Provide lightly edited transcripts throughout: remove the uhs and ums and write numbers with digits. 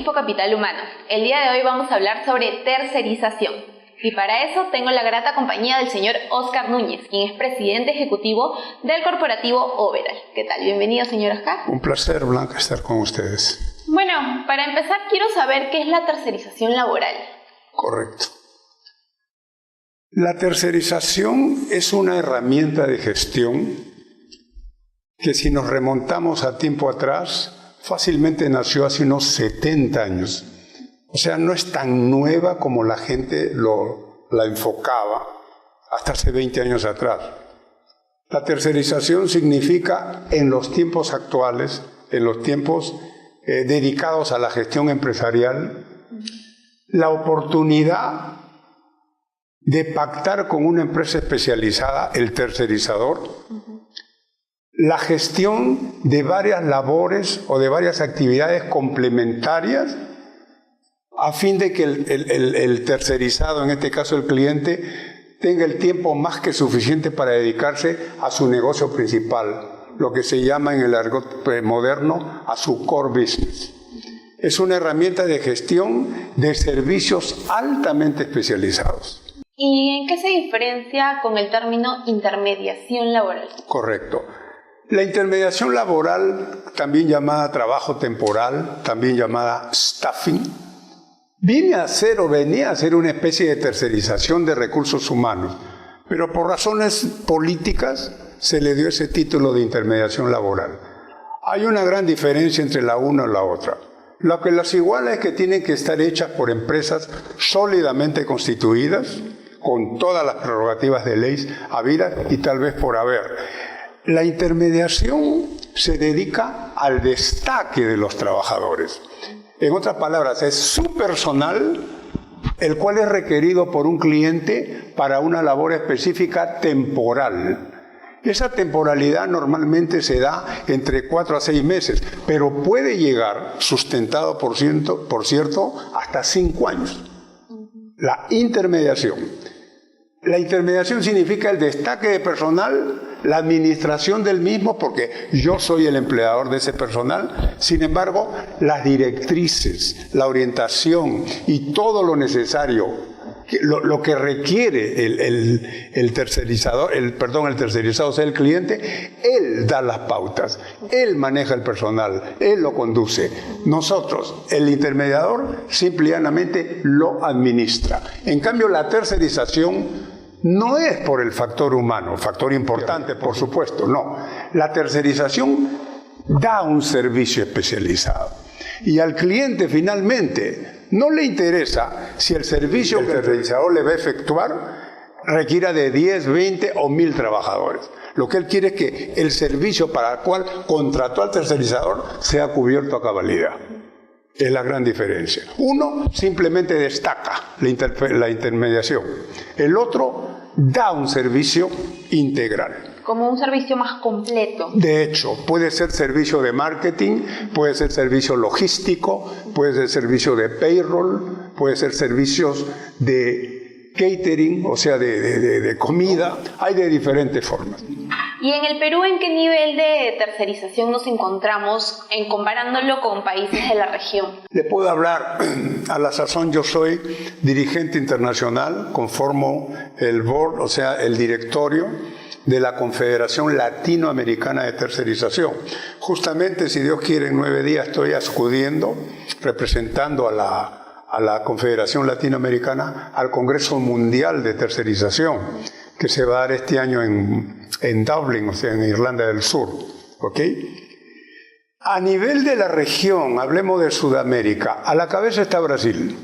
Info Capital Humano. El día de hoy vamos a hablar sobre tercerización. Y para eso tengo la grata compañía del señor Oscar Núñez, quien es presidente ejecutivo del corporativo Overall. ¿Qué tal? Bienvenido, señor Oscar. Un placer, Blanca, estar con ustedes. Bueno, para empezar quiero saber qué es la tercerización laboral. Correcto. La tercerización es una herramienta de gestión que, si nos remontamos a tiempo atrás, fácilmente nació hace unos 70 años. O sea, no es tan nueva como la gente la enfocaba hasta hace 20 años atrás. La tercerización significa, en los tiempos actuales, en los tiempos dedicados a la gestión empresarial, la oportunidad de pactar con una empresa especializada, el tercerizador, la gestión de varias labores o de varias actividades complementarias a fin de que el tercerizado, en este caso el cliente, tenga el tiempo más que suficiente para dedicarse a su negocio principal, lo que se llama en el argot moderno a su core business. Es una herramienta de gestión de servicios altamente especializados. ¿Y en qué se diferencia con el término intermediación laboral? Correcto. La intermediación laboral, también llamada trabajo temporal, también llamada staffing, venía a ser una especie de tercerización de recursos humanos, pero por razones políticas se le dio ese título de intermediación laboral. Hay una gran diferencia entre la una y la otra. Lo que las iguala es que tienen que estar hechas por empresas sólidamente constituidas, con todas las prerrogativas de ley habidas y tal vez por haber. La intermediación se dedica al destaque de los trabajadores. En otras palabras, es su personal, el cual es requerido por un cliente para una labor específica temporal. Esa temporalidad normalmente se da entre 4 a 6 meses, pero puede llegar, sustentado por cierto, hasta 5 años. La intermediación. La intermediación significa el destaque de personal, la administración del mismo, porque yo soy el empleador de ese personal. Sin embargo, las directrices, la orientación y todo lo necesario, lo que requiere el tercerizado, o sea, el cliente, él da las pautas, él maneja el personal, él lo conduce. Nosotros, el intermediador, simple y llanamente lo administra. En cambio, la tercerización no es por el factor humano, factor importante, por supuesto, no. La tercerización da un servicio especializado. Y al cliente finalmente no le interesa si el servicio que el tercerizador le va a efectuar requiera de 10, 20 o 1000 trabajadores. Lo que él quiere es que el servicio para el cual contrató al tercerizador sea cubierto a cabalidad. Es la gran diferencia. Uno simplemente destaca la intermediación. El otro da un servicio integral. Como un servicio más completo. De hecho, puede ser servicio de marketing, puede ser servicio logístico, puede ser servicio de payroll, puede ser servicios de catering, o sea, de comida. Hay de diferentes formas. ¿Y en el Perú en qué nivel de tercerización nos encontramos comparándolo con países de la región? Le puedo hablar, a la sazón yo soy dirigente internacional, conformo el board, o sea, el directorio de la Confederación Latinoamericana de Tercerización. Justamente, si Dios quiere, en 9 días estoy acudiendo, representando a la Confederación Latinoamericana al Congreso Mundial de Tercerización, que se va a dar este año en Dublín, o sea, en Irlanda del Sur. ¿Ok? A nivel de la región, hablemos de Sudamérica, a la cabeza está Brasil.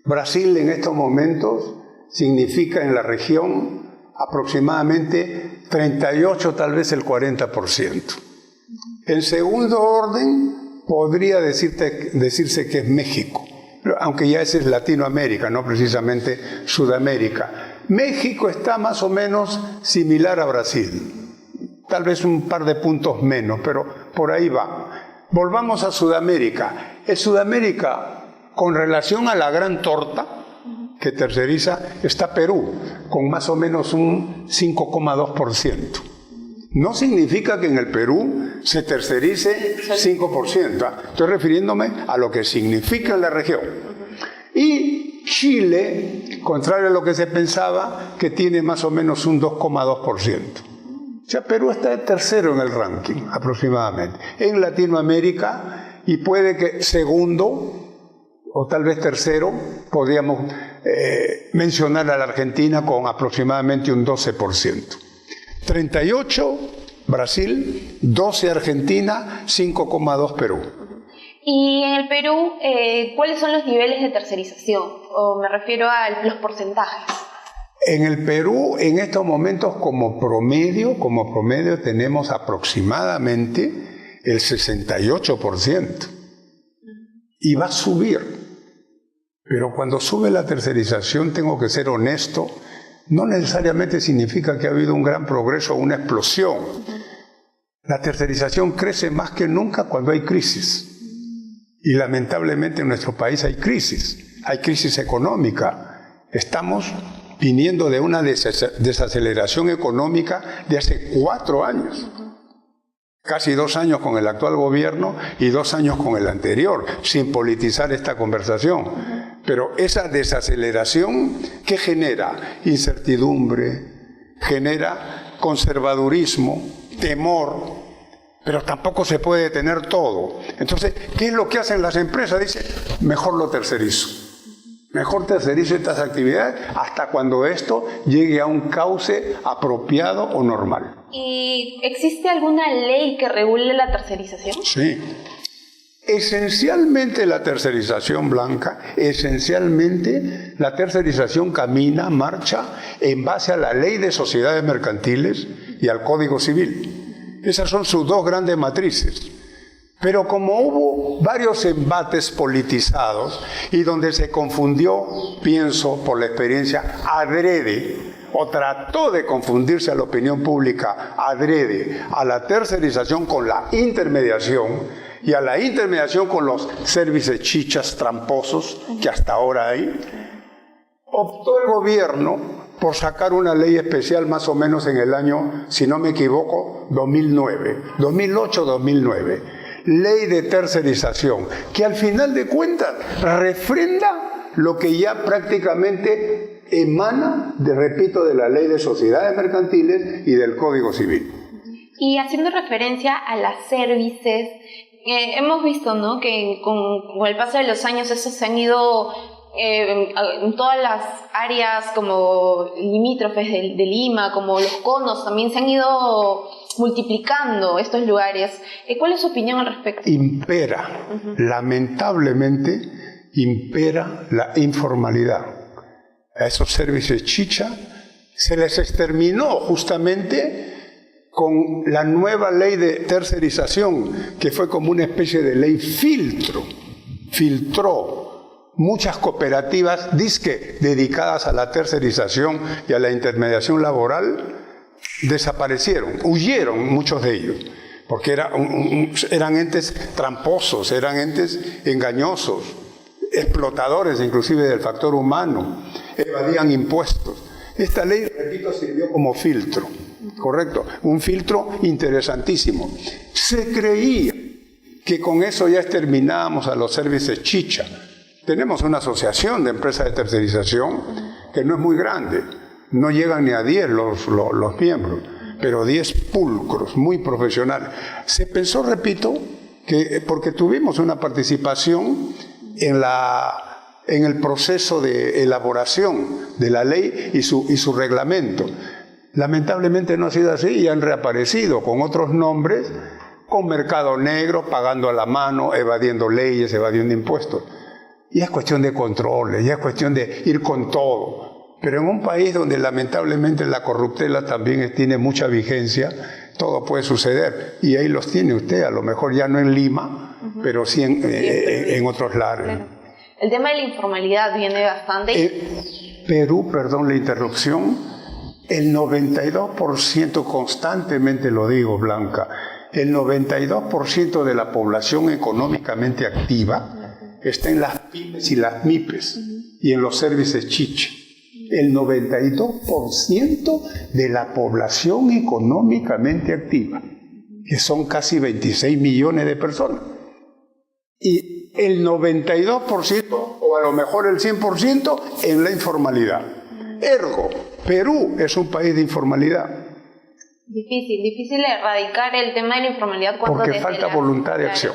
Brasil en estos momentos significa en la región aproximadamente 38, tal vez el 40%. En segundo orden, podría decirse que es México, aunque ya ese es Latinoamérica, no precisamente Sudamérica. México está más o menos similar a Brasil, tal vez un par de puntos menos, pero por ahí va. Volvamos a Sudamérica. En Sudamérica, con relación a la gran torta que terceriza, está Perú, con más o menos un 5,2%. No significa que en el Perú se tercerice 5%. Estoy refiriéndome a lo que significa en la región. Y Chile, contrario a lo que se pensaba, que tiene más o menos un 2,2%. O sea, Perú está de tercero en el ranking, aproximadamente. En Latinoamérica, y puede que segundo, o tal vez tercero, podríamos mencionar a la Argentina con aproximadamente un 12%. 38 Brasil, 12 Argentina, 5,2 Perú. Y en el Perú, ¿cuáles son los niveles de tercerización? O me refiero a los porcentajes. En el Perú, en estos momentos, como promedio tenemos aproximadamente el 68%. Y va a subir. Pero cuando sube la tercerización, tengo que ser honesto, no necesariamente significa que ha habido un gran progreso o una explosión. La tercerización crece más que nunca cuando hay crisis. Y lamentablemente en nuestro país hay crisis económica. Estamos viniendo de una desaceleración económica de hace 4 años. Casi 2 años con el actual gobierno y 2 años con el anterior, sin politizar esta conversación. Pero esa desaceleración, ¿qué genera? Incertidumbre, genera conservadurismo, temor, pero tampoco se puede tener todo. Entonces, ¿qué es lo que hacen las empresas? Dicen, mejor lo tercerizo. Mejor tercerizo estas actividades hasta cuando esto llegue a un cauce apropiado o normal. ¿Y existe alguna ley que regule la tercerización? Sí. Esencialmente la tercerización, Blanca, la tercerización marcha en base a la Ley de Sociedades Mercantiles y al Código Civil. Esas son sus 2 grandes matrices. Pero como hubo varios embates politizados y donde se confundió, pienso por la experiencia, adrede, o trató de confundirse a la opinión pública adrede, a la tercerización con la intermediación, y a la intermediación con los servicios chichas tramposos que hasta ahora hay, optó el gobierno por sacar una ley especial más o menos en el año, si no me equivoco, 2008-2009. Ley de tercerización, que al final de cuentas refrenda lo que ya prácticamente emana, de la Ley de Sociedades Mercantiles y del Código Civil. Y haciendo referencia a las services, hemos visto, ¿no?, que con el paso de los años esos se han ido en todas las áreas como limítrofes de Lima, como los conos, también se han ido multiplicando estos lugares. ¿Cuál es su opinión al respecto? Lamentablemente, impera la informalidad. A esos servicios chicha se les exterminó justamente con la nueva ley de tercerización, que fue como una especie de ley filtró muchas cooperativas disque dedicadas a la tercerización y a la intermediación laboral, desaparecieron, huyeron muchos de ellos, porque eran entes tramposos, eran entes engañosos, explotadores inclusive del factor humano, evadían impuestos. Esta ley, repito, sirvió como filtro. Correcto, un filtro interesantísimo. Se creía que con eso ya exterminábamos a los servicios chicha. Tenemos una asociación de empresas de tercerización que no es muy grande, no llegan ni a 10 los miembros, pero 10 pulcros, muy profesionales. Se pensó, repito, que porque tuvimos una participación en el proceso de elaboración de la ley y su reglamento. Lamentablemente no ha sido así y han reaparecido con otros nombres, con mercado negro, pagando a la mano, evadiendo leyes, evadiendo impuestos. Y es cuestión de controles, ya es cuestión de ir con todo. Pero en un país donde lamentablemente la corruptela también tiene mucha vigencia, todo puede suceder. Y ahí los tiene usted, a lo mejor ya no en Lima, pero sí en otros lares. Claro. El tema de la informalidad viene bastante. Perú, perdón la interrupción, el 92%, constantemente lo digo, Blanca, el 92% de la población económicamente activa está en las pymes y las MIPES y en los servicios chicha. el 92% de la población económicamente activa, que son casi 26 millones de personas. Y el 92%, o a lo mejor el 100%, en la informalidad. Ergo, Perú es un país de informalidad. Difícil erradicar el tema de la informalidad cuando porque falta voluntad de acción.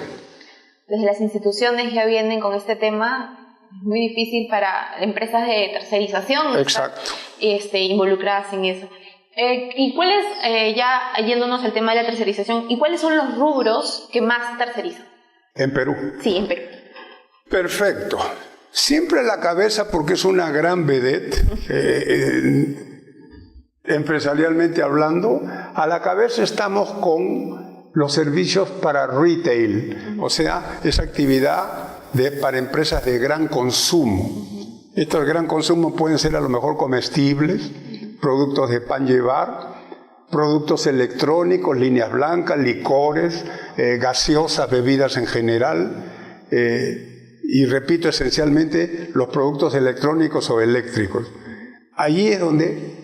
Desde las instituciones ya vienen con este tema, es muy difícil para empresas de tercerización. Exacto. Involucradas en eso. ¿Y cuáles, ya yéndonos al tema de la tercerización, y cuáles son los rubros que más tercerizan? ¿En Perú? Sí, en Perú. Perfecto. Siempre a la cabeza, porque es una gran vedette, empresarialmente hablando, a la cabeza estamos con los servicios para retail, o sea, esa actividad para empresas de gran consumo. Estos de gran consumo pueden ser a lo mejor comestibles, productos de pan llevar, productos electrónicos, líneas blancas, licores, gaseosas, bebidas en general, y repito, esencialmente los productos electrónicos o eléctricos. Allí es donde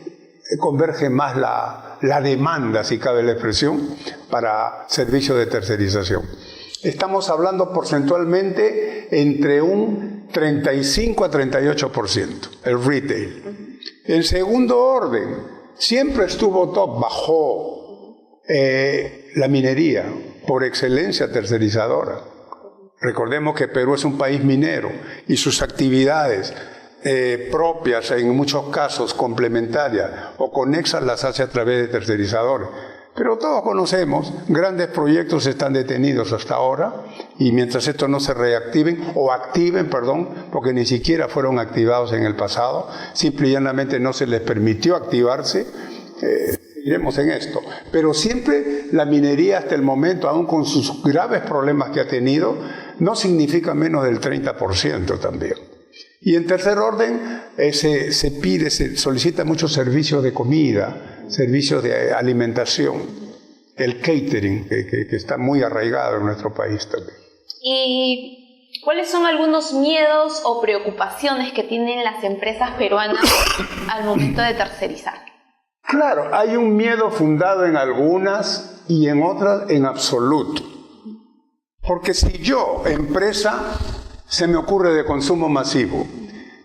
converge más la demanda, si cabe la expresión, para servicios de tercerización. Estamos hablando porcentualmente entre un 35 a 38%, el retail. En segundo orden, siempre estuvo top, bajó la minería, por excelencia tercerizadora. Recordemos que Perú es un país minero y sus actividades propias, en muchos casos complementarias o conexas, las hace a través de tercerizadores. Pero todos conocemos, grandes proyectos están detenidos hasta ahora, y mientras estos no se reactiven, o activen, porque ni siquiera fueron activados en el pasado, simple y llanamente no se les permitió activarse, seguiremos en esto. Pero siempre la minería hasta el momento, aún con sus graves problemas que ha tenido, no significa menos del 30% también. Y en tercer orden, se solicita muchos servicios de comida, servicios de alimentación, el catering, que está muy arraigado en nuestro país también. ¿Y cuáles son algunos miedos o preocupaciones que tienen las empresas peruanas al momento de tercerizar? Claro, hay un miedo fundado en algunas y en otras en absoluto. Porque si yo, empresa, se me ocurre de consumo masivo,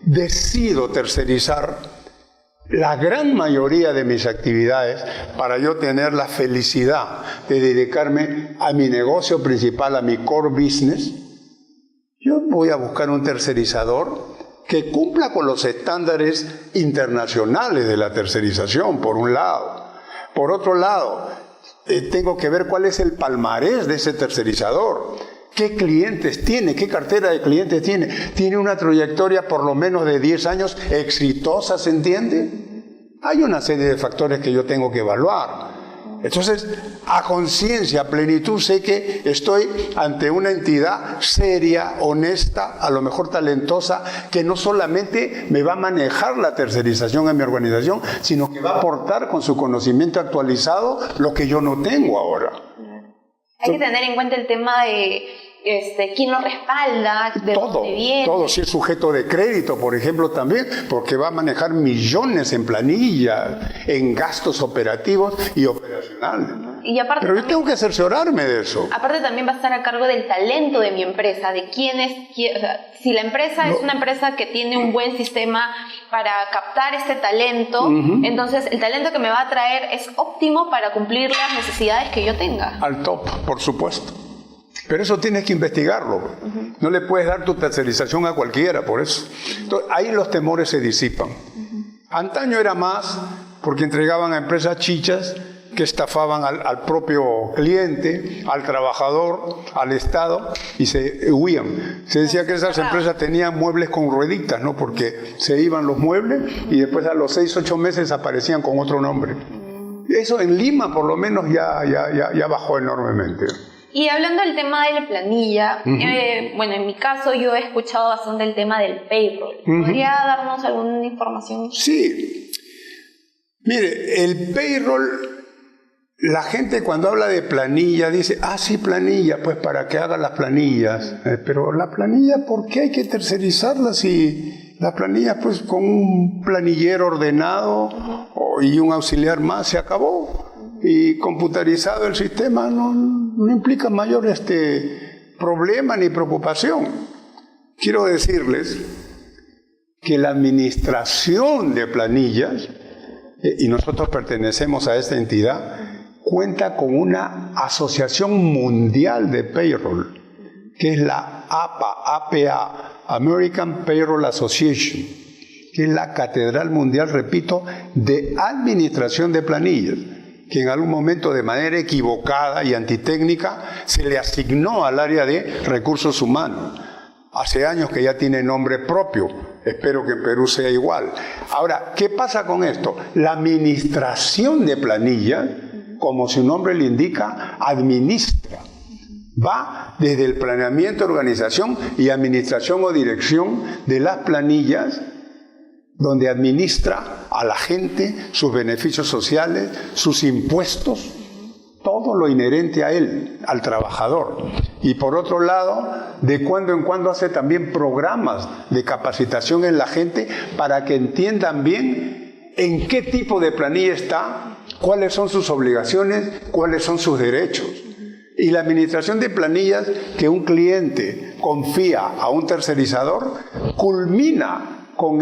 decido tercerizar la gran mayoría de mis actividades para yo tener la felicidad de dedicarme a mi negocio principal, a mi core business, yo voy a buscar un tercerizador que cumpla con los estándares internacionales de la tercerización, por un lado. Por otro lado, tengo que ver cuál es el palmarés de ese tercerizador. ¿Qué clientes tiene? ¿Qué cartera de clientes tiene? ¿Tiene una trayectoria por lo menos de 10 años exitosa, se entiende? Hay una serie de factores que yo tengo que evaluar. Entonces, a conciencia, a plenitud, sé que estoy ante una entidad seria, honesta, a lo mejor talentosa, que no solamente me va a manejar la tercerización en mi organización, sino que va a aportar con su conocimiento actualizado lo que yo no tengo ahora. Hay que tener en cuenta el tema de quién lo respalda, de dónde viene. Todo, si es sujeto de crédito, por ejemplo, también, porque va a manejar millones en planilla, en gastos operativos y operacionales. Y aparte pero yo tengo que cerciorarme de eso. Aparte también va a estar a cargo del talento de mi empresa, de quién es, o sea, si la empresa es una empresa que tiene un buen sistema para captar este talento, entonces el talento que me va a traer es óptimo para cumplir las necesidades que yo tenga. Al top, por supuesto. Pero eso tienes que investigarlo. No le puedes dar tu tercerización a cualquiera, por eso. Entonces, ahí los temores se disipan. Antaño era más porque entregaban a empresas chichas que estafaban al propio cliente, al trabajador, al Estado, y se huían. Se decía que esas empresas tenían muebles con rueditas, ¿no? Porque se iban los muebles y después a los 6 o 8 meses aparecían con otro nombre. Eso en Lima por lo menos ya bajó enormemente. Y hablando del tema de la planilla, bueno, en mi caso yo he escuchado bastante el tema del payroll. ¿Podría darnos alguna información? Sí. Mire, el payroll, la gente cuando habla de planilla dice, sí, planilla, pues para que haga las planillas. Pero la planilla, ¿por qué hay que tercerizarla si Las planillas, pues con un planillero ordenado y un auxiliar más se acabó. Y computarizado el sistema no implica mayor problema ni preocupación. Quiero decirles que la administración de planillas, y nosotros pertenecemos a esta entidad, cuenta con una asociación mundial de payroll, que es la APA, American Payroll Association, que es la catedral mundial, repito, de administración de planillas, que en algún momento de manera equivocada y antitécnica se le asignó al área de recursos humanos. Hace años que ya tiene nombre propio, espero que en Perú sea igual. Ahora, ¿qué pasa con esto? La administración de planillas, como su nombre le indica, administra. Va desde el planeamiento, organización y administración o dirección de las planillas, donde administra a la gente, sus beneficios sociales, sus impuestos, todo lo inherente a él, al trabajador. Y por otro lado, de cuando en cuando hace también programas de capacitación en la gente para que entiendan bien en qué tipo de planilla está, cuáles son sus obligaciones, cuáles son sus derechos. Y la administración de planillas que un cliente confía a un tercerizador culmina con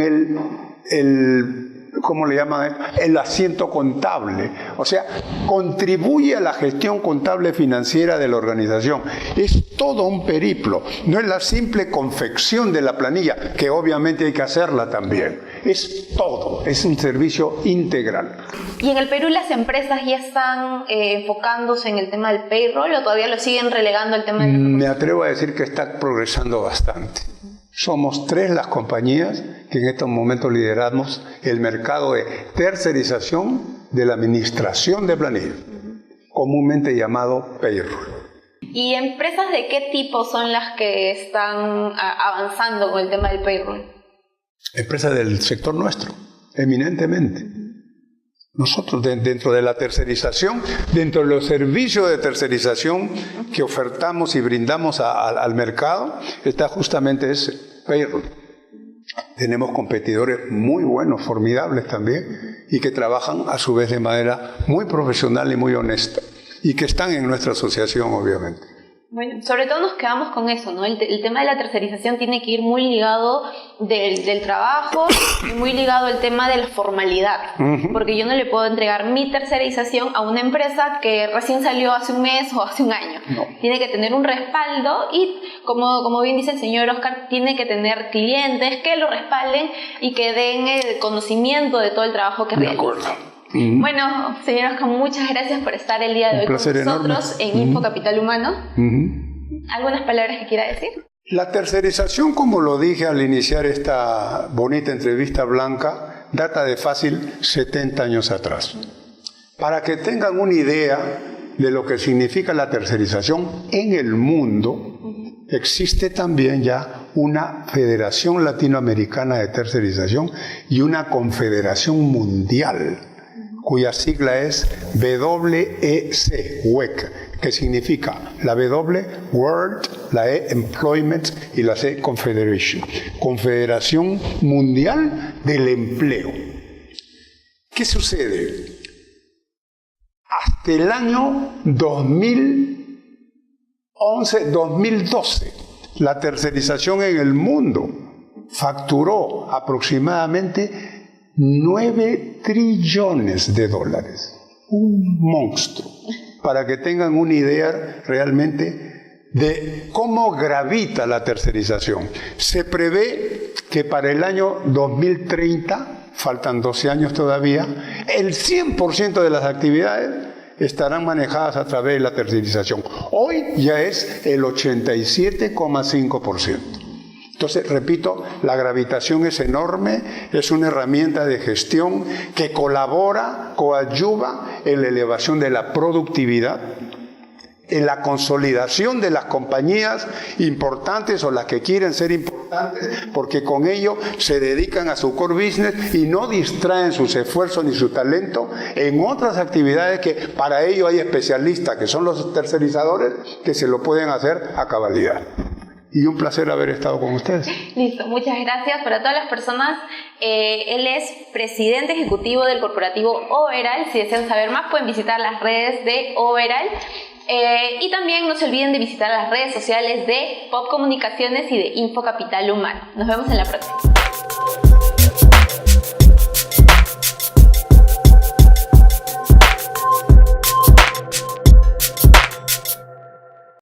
¿cómo le llaman? El asiento contable. O sea, contribuye a la gestión contable financiera de la organización. Es todo un periplo. No es la simple confección de la planilla, que obviamente hay que hacerla también. Es todo, es un servicio integral. ¿Y en el Perú las empresas ya están enfocándose en el tema del payroll o todavía lo siguen relegando al tema del... Me atrevo a decir que está progresando bastante. Somos 3 las compañías que en estos momentos lideramos el mercado de tercerización de la administración de planillas, comúnmente llamado payroll. ¿Y empresas de qué tipo son las que están avanzando con el tema del payroll? Empresas del sector nuestro, eminentemente. Nosotros dentro de la tercerización, dentro de los servicios de tercerización que ofertamos y brindamos al mercado, está justamente ese payroll. Tenemos competidores muy buenos, formidables también, y que trabajan a su vez de manera muy profesional y muy honesta, y que están en nuestra asociación, obviamente. Bueno, sobre todo nos quedamos con eso, ¿no? El tema de la tercerización tiene que ir muy ligado del trabajo y muy ligado al tema de la formalidad. Porque yo no le puedo entregar mi tercerización a una empresa que recién salió hace un mes o hace un año. No. Tiene que tener un respaldo y, como bien dice el señor Oscar, tiene que tener clientes que lo respalden y que den el conocimiento de todo el trabajo que realiza. De acuerdo. Bueno, señor Oscar, muchas gracias por estar el día de hoy con nosotros en Info Capital Humano. ¿Algunas palabras que quiera decir? La tercerización, como lo dije al iniciar esta bonita entrevista blanca, data de fácil 70 años atrás. Para que tengan una idea de lo que significa la tercerización en el mundo, existe también ya una Federación Latinoamericana de Tercerización y una Confederación Mundial, cuya sigla es WEC, que significa la W, World, la E, Employment, y la C, Confederation. Confederación Mundial del Empleo. ¿Qué sucede? Hasta el año 2012, la tercerización en el mundo facturó aproximadamente 9 trillones de dólares. Un monstruo. Para que tengan una idea realmente de cómo gravita la tercerización. Se prevé que para el año 2030, faltan 12 años todavía, el 100% de las actividades estarán manejadas a través de la tercerización. Hoy ya es el 87,5%. Entonces, repito, la gravitación es enorme, es una herramienta de gestión que colabora, coadyuva en la elevación de la productividad, en la consolidación de las compañías importantes o las que quieren ser importantes, porque con ello se dedican a su core business y no distraen sus esfuerzos ni su talento en otras actividades que para ello hay especialistas, que son los tercerizadores, que se lo pueden hacer a cabalidad. y un placer haber estado con ustedes. Listo, muchas gracias. Para todas las personas, él es presidente ejecutivo del corporativo Overall. Si desean saber más, pueden visitar las redes de Overall. Y también no se olviden de visitar las redes sociales de Pop Comunicaciones y de Info Capital Humano. Nos vemos en la próxima.